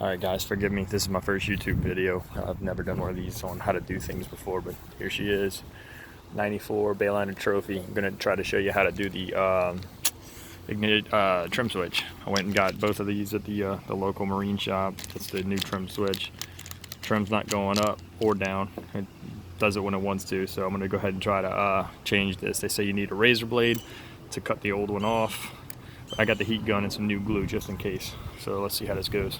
Alright guys, forgive me, this is my first YouTube video. I've never done one of these on how to do things before, but here she is. 94 Bayliner Trophy. I'm going to try to show you how to do the ignited trim switch. I went and got both of these at the local marine shop. It's the new trim switch. Trim's not going up or down. It does it when it wants to, so I'm going to go ahead and try to change this. They say you need a razor blade to cut the old one off. I got the heat gun and some new glue just in case. So let's see how this goes.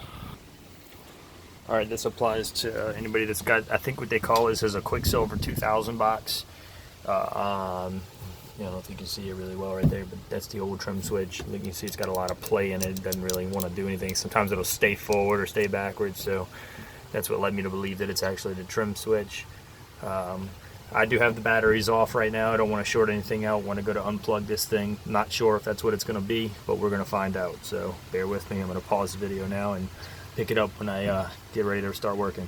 Alright, this applies to anybody that's got, I think what they call this is a Quicksilver 2000 box. I don't know if you can see it really well right there, but that's the old trim switch. You can see it's got a lot of play in it. It doesn't really want to do anything. Sometimes it'll stay forward or stay backwards, so that's what led me to believe that it's actually the trim switch. I do have the batteries off right now. I don't want to short anything out. I want to go to unplug this thing. Not sure if that's what it's going to be, but we're going to find out. So bear with me. I'm going to pause the video now and pick it up when I get ready to start working.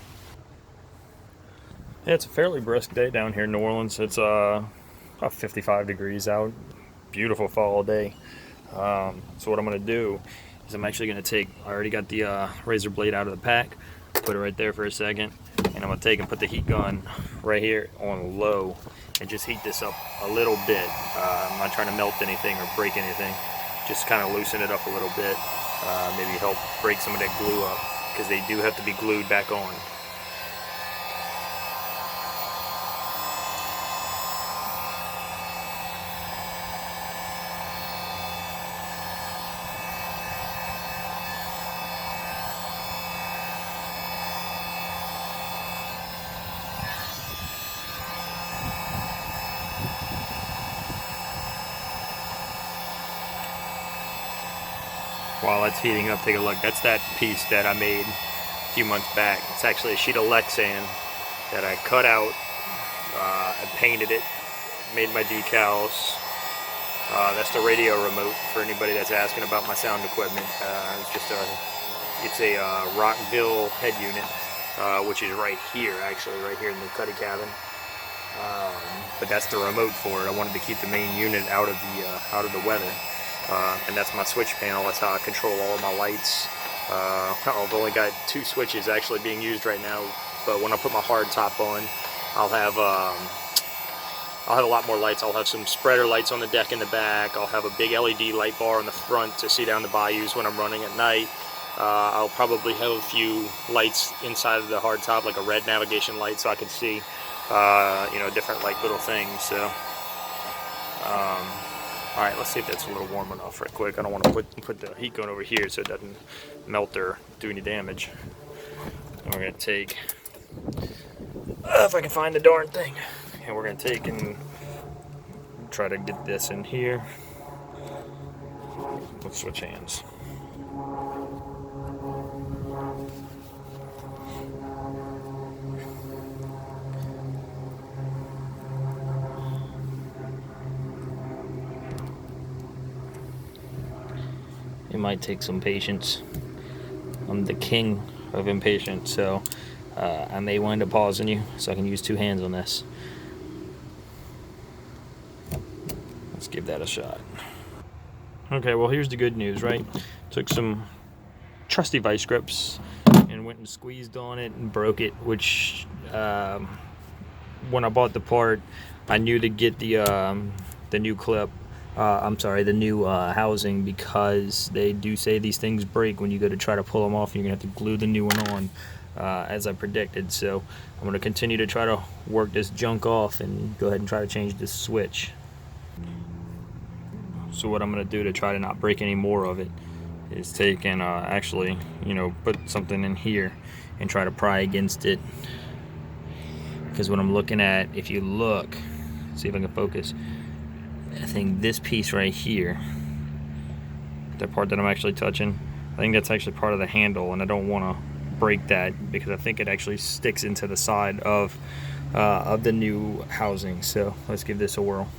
Yeah, it's a fairly brisk day down here in New Orleans. It's about 55 degrees out. Beautiful fall day. So what I'm going to do is I'm actually going to take, I already got the razor blade out of the pack, put it right there for a second, and I'm going to take and put the heat gun right here on low and just heat this up a little bit. I'm not trying to melt anything or break anything, just kind of loosen it up a little bit. Maybe help break some of that glue up, because they do have to be glued back on. While it's heating up, take a look. That's that piece that I made a few months back. It's actually a sheet of Lexan that I cut out. I painted it, made my decals. That's the radio remote for anybody that's asking about my sound equipment. It's a Rockville head unit, which is right here, actually, right here in the cuddy cabin. But that's the remote for it. I wanted to keep the main unit out of the weather. And that's my switch panel. That's how I control all of my lights. I've only got 2 switches actually being used right now, but when I put my hard top on, I'll have a lot more lights. I'll have some spreader lights on the deck in the back. I'll have a big LED light bar on the front to see down the bayous when I'm running at night. I'll probably have a few lights inside of the hard top, like a red navigation light, so I can see different like little things. So alright, let's see if that's a little warm enough right quick. I don't want to put the heat gun over here so it doesn't melt or do any damage. And we're going to take, if I can find the darn thing, and we're going to take and try to get this in here. Let's switch hands. It might take some patience. I'm the king of impatience, so I may wind up pausing you so I can use 2 hands on this. Let's give that a shot. Okay, well here's the good news, right? Took some trusty vice grips and went and squeezed on it and broke it, which when I bought the part, I knew to get the new clip. The new housing, because they do say these things break when you go to try to pull them off. You're going to have to glue the new one on, as I predicted. So I'm going to continue to try to work this junk off and go ahead and try to change this switch. So what I'm going to do to try to not break any more of it is take and actually, put something in here and try to pry against it. Because what I'm looking at, if you look, see if I can focus, I think this piece right here, the part that I'm actually touching, I think that's actually part of the handle, and I don't want to break that because I think it actually sticks into the side of the new housing. So let's give this a whirl.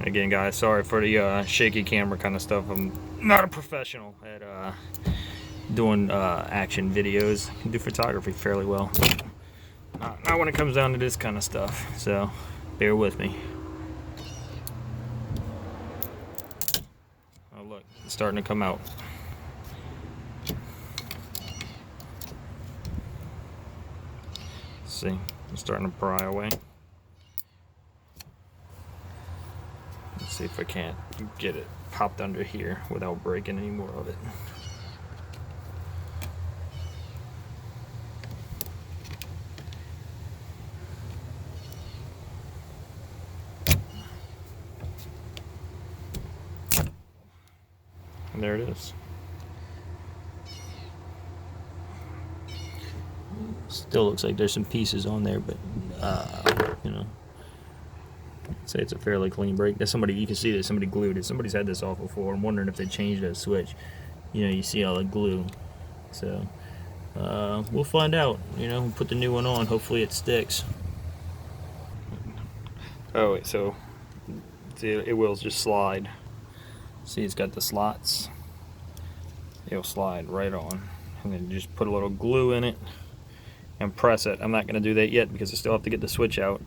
Again, guys, sorry for the shaky camera kind of stuff. I'm not a professional at doing action videos. I can do photography fairly well. Not when it comes down to this kind of stuff. So Bear with me. Oh look, it's starting to come out. See, it's starting to pry away. Let's see if I can't get it popped under here without breaking any more of it. And there it is. Still looks like there's some pieces on there, but you know, I'd say it's a fairly clean break. There's somebody, you can see that somebody glued it. Somebody's had this off before. I'm wondering if they changed that switch. You know, you see all the glue. So we'll find out. You know, we'll put the new one on. Hopefully it sticks. Oh wait, so see, it will just slide. See, it's got the slots. It'll slide right on, and then just put a little glue in it and press it. I'm not going to do that yet because I still have to get the switch out.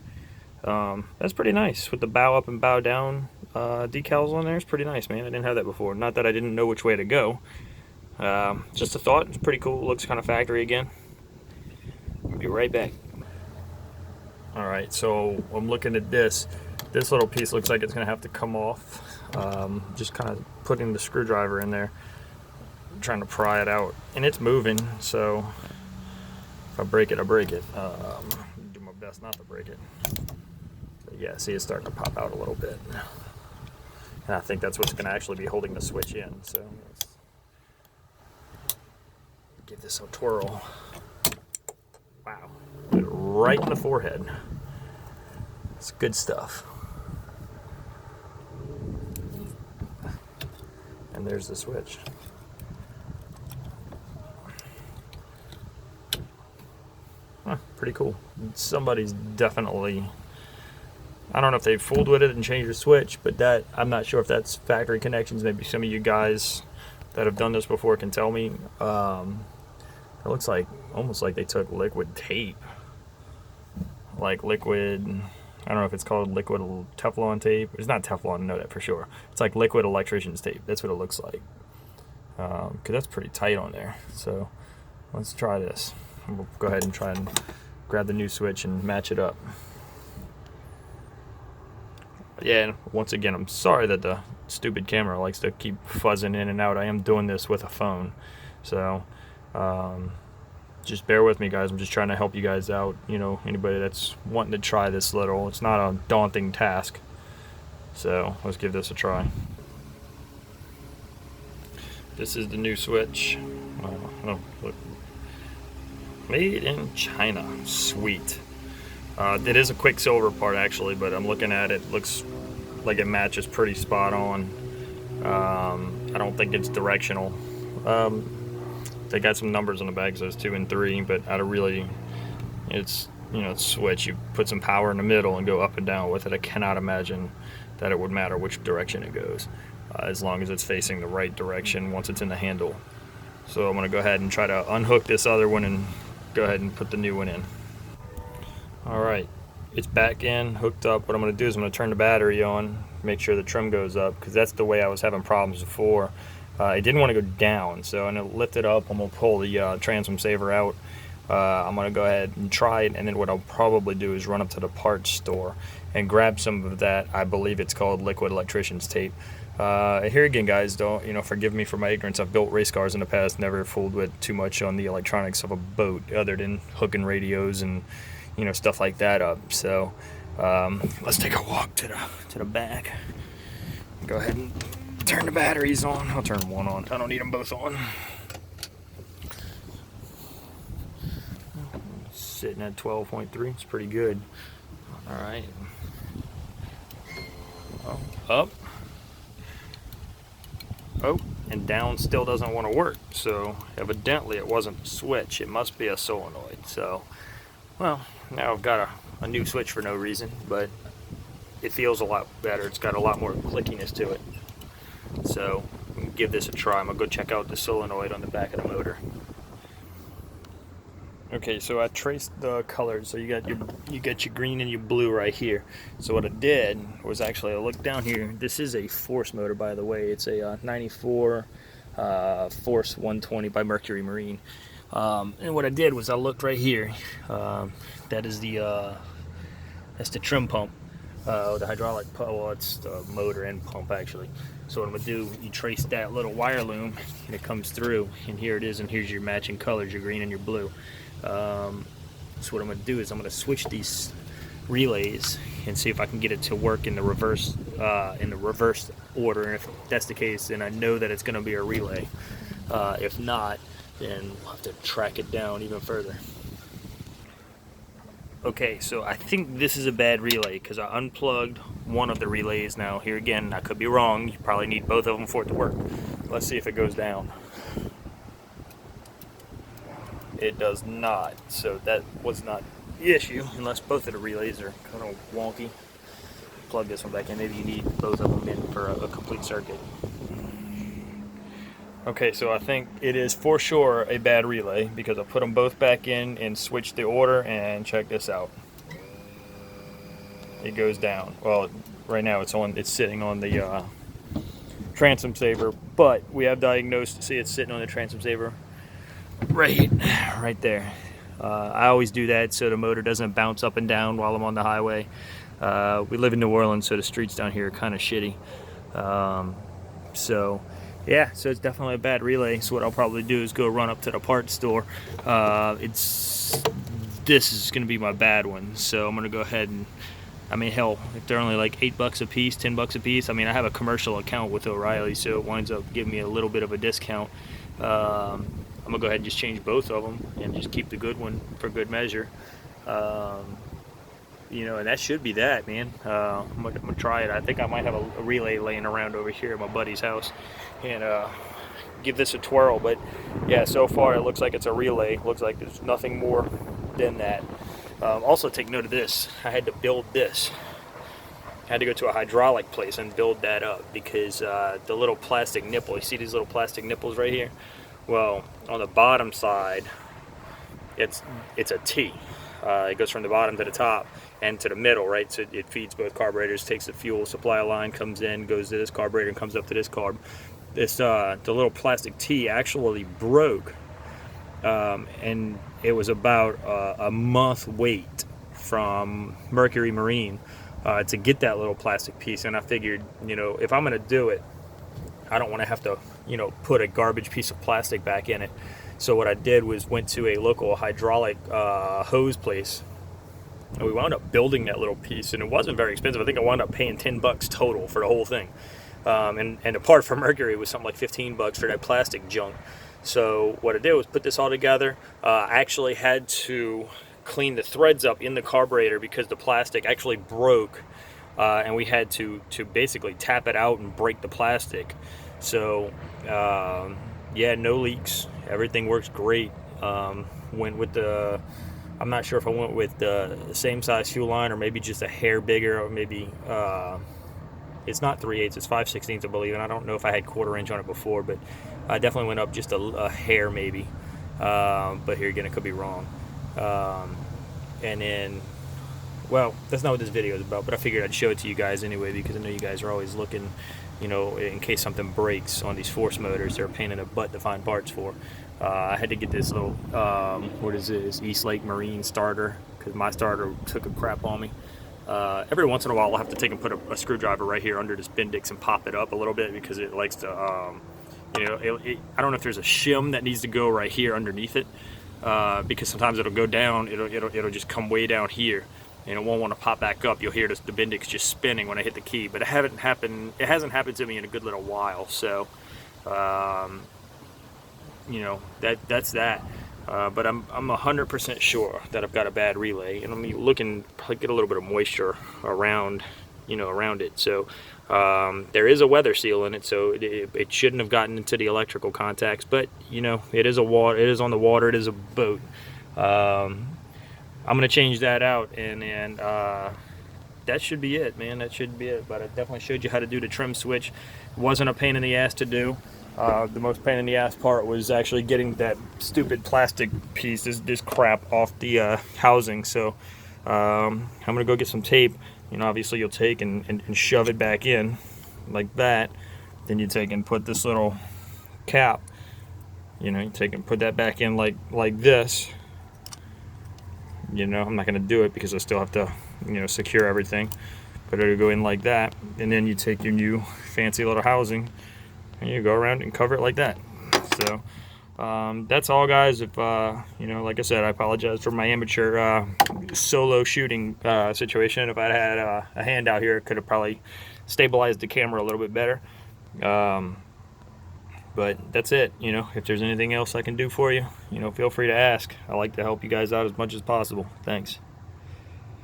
That's pretty nice with the bow up and bow down decals on there. It's pretty nice, man. I didn't have that before. Not that I didn't know which way to go. Just a thought. It's pretty cool. It looks kind of factory again. I'll be right back. Alright, so I'm looking at this. This little piece looks like it's going to have to come off. Just kind of putting the screwdriver in there, trying to pry it out. And it's moving, so if I break it, I break it. Do my best not to break it. But yeah, see, it's starting to pop out a little bit. And I think that's what's going to actually be holding the switch in. So let's give this a twirl. Wow. Put it right in the forehead. It's good stuff. And there's the switch. Huh, pretty cool. Somebody's definitely, I don't know if they fooled with it and changed the switch, but that, I'm not sure if that's factory connections. Maybe some of you guys that have done this before can tell me. It looks like, almost like they took liquid tape. Like liquid, I don't know if it's called liquid Teflon tape. It's not Teflon, I know that for sure. It's like liquid electrician's tape. That's what it looks like. Because that's pretty tight on there. So let's try this. We'll go ahead and try and grab the new switch and match it up. Yeah, and once again, I'm sorry that the stupid camera likes to keep fuzzing in and out. I am doing this with a phone. So just bear with me, guys. I'm just trying to help you guys out. You know, anybody that's wanting to try this little, it's not a daunting task. So let's give this a try. This is the new switch. Oh, look. Made in China. Sweet. It is a Quicksilver part actually, but I'm looking at it. Looks like it matches pretty spot on. I don't think it's directional. They got some numbers on the back, so it's 2 and 3, but I don't really, it's, you know, it's switch. You put some power in the middle and go up and down with it. I cannot imagine that it would matter which direction it goes, as long as it's facing the right direction once it's in the handle. So I'm going to go ahead and try to unhook this other one and go ahead and put the new one in. Alright, it's back in, hooked up. What I'm going to do is I'm going to turn the battery on, make sure the trim goes up, because that's the way I was having problems before. I didn't want to go down, so I'm going to lift it up. I'm going to pull the transom saver out. I'm going to go ahead and try it, and then what I'll probably do is run up to the parts store and grab some of that. I believe it's called liquid electrician's tape. Here again, guys, don't, you know, forgive me for my ignorance. I've built race cars in the past, never fooled with too much on the electronics of a boat other than hooking radios and, you know, stuff like that up. So let's take a walk to the back. Go ahead and turn the batteries on. I'll turn one on. I don't need them both on. Sitting at 12.3. It's pretty good. All right. Oh, up. Oh, and down still doesn't want to work. So evidently it wasn't a switch. It must be a solenoid. So, well, now I've got a new switch for no reason, but it feels a lot better. It's got a lot more clickiness to it. So give this a try. I'm gonna go check out the solenoid on the back of the motor. Okay, so I traced the colors. So you got your green and your blue right here. So what I did was actually I looked down here. This is a force motor, by the way. It's a 94 Force 120 by Mercury Marine. And what I did was I looked right here. That is that's the trim pump. The hydraulic pump. Well, it's the motor and pump actually. So what I'm gonna do, you trace that little wire loom, and it comes through, and here it is, and here's your matching colors, your green and your blue. So what I'm gonna do is I'm gonna switch these relays and see if I can get it to work in the reverse order. And if that's the case, then I know that it's gonna be a relay. If not, then we'll have to track it down even further. Okay, so I think this is a bad relay because I unplugged one of the relays. Now here again, I could be wrong. You probably need both of them for it to work. Let's see if it goes down. It does not, so that was not the issue unless both of the relays are kind of wonky. Plug this one back in. Maybe you need both of them in for a complete circuit. Okay, so I think it is for sure a bad relay because I put them both back in and switched the order, and check this out. It goes down. Well, right now it's sitting on the transom saver, but we have diagnosed to see it's sitting on the transom saver right there. I always do that so the motor doesn't bounce up and down while I'm on the highway. We live in New Orleans, so the streets down here are kind of shitty. So yeah, so it's definitely a bad relay. So what I'll probably do is go run up to the parts store. This is going to be my bad one, so I'm going to go ahead and, I mean, hell, if they're only like $8 a piece, $10 a piece. I mean, I have a commercial account with O'Reilly, so it winds up giving me a little bit of a discount. I'm gonna go ahead and just change both of them and just keep the good one for good measure. You know, and that should be that, man. I'm gonna try it. I think I might have a relay laying around over here at my buddy's house, and give this a twirl. But yeah, so far it looks like it's a relay. Looks like there's nothing more than that. Also, take note of this. I had to build this. I had to go to a hydraulic place and build that up because the little plastic nipple. You see these little plastic nipples right here? Well, on the bottom side, it's a T. It goes from the bottom to the top and to the middle, right? So it feeds both carburetors, takes the fuel supply line, comes in, goes to this carburetor, and comes up to this carb. This the little plastic T actually broke, and it was about a month wait from Mercury Marine to get that little plastic piece. And I figured, you know, if I'm going to do it, I don't want to have to, you know, put a garbage piece of plastic back in it. So what I did was went to a local hydraulic hose place, and we wound up building that little piece, and it wasn't very expensive. I think I wound up paying $10 total for the whole thing. And the part for Mercury was something like $15 for that plastic junk. So what I did was put this all together. I actually had to clean the threads up in the carburetor because the plastic actually broke, and we had to basically tap it out and break the plastic. So yeah, no leaks. Everything works great. Went with the, I'm not sure if I went with the same size fuel line or maybe just a hair bigger, or maybe it's not 3/8, it's 5/16, I believe, and I don't know if I had 1/4 inch on it before, but I definitely went up just a hair maybe. But here again, it could be wrong. And then, well, that's not what this video is about, but I figured I'd show it to you guys anyway because I know you guys are always looking, you know, in case something breaks on these force motors. They're a pain in the butt to find parts for. I had to get this little, what is this, East Lake Marine starter, because my starter took a crap on me. Every once in a while I'll have to take and put a screwdriver right here under this Bendix and pop it up a little bit because it likes to, you know, I don't know if there's a shim that needs to go right here underneath it, because sometimes it'll go down, it'll just come way down here, and it won't want to pop back up. You'll hear the Bendix just spinning when I hit the key, but it hasn't happened to me in a good little while. So, you know, that's that. But I'm 100% sure that I've got a bad relay, and I'm looking probably get a little bit of moisture around, you know, around it. So there is a weather seal in it, so it shouldn't have gotten into the electrical contacts. But you know, it is on the water. It is a boat. I'm gonna change that out, and that should be it, man. That should be it. But I definitely showed you how to do the trim switch. It wasn't a pain in the ass to do. The most pain in the ass part was actually getting that stupid plastic piece, this crap, off the housing. So I'm gonna go get some tape. You know, obviously you'll take and shove it back in like that. Then you take and put this little cap. You know, you take and put that back in like this. You know, I'm not gonna do it because I still have to, you know, secure everything. But it'll go in like that, and then you take your new fancy little housing and you go around and cover it like that. So that's all, guys. If you know, like I said, I apologize for my amateur solo shooting situation. If I had a hand out here, it could have probably stabilized the camera a little bit better. But that's it. You know, if there's anything else I can do for you, you know, feel free to ask. I like to help you guys out as much as possible. Thanks.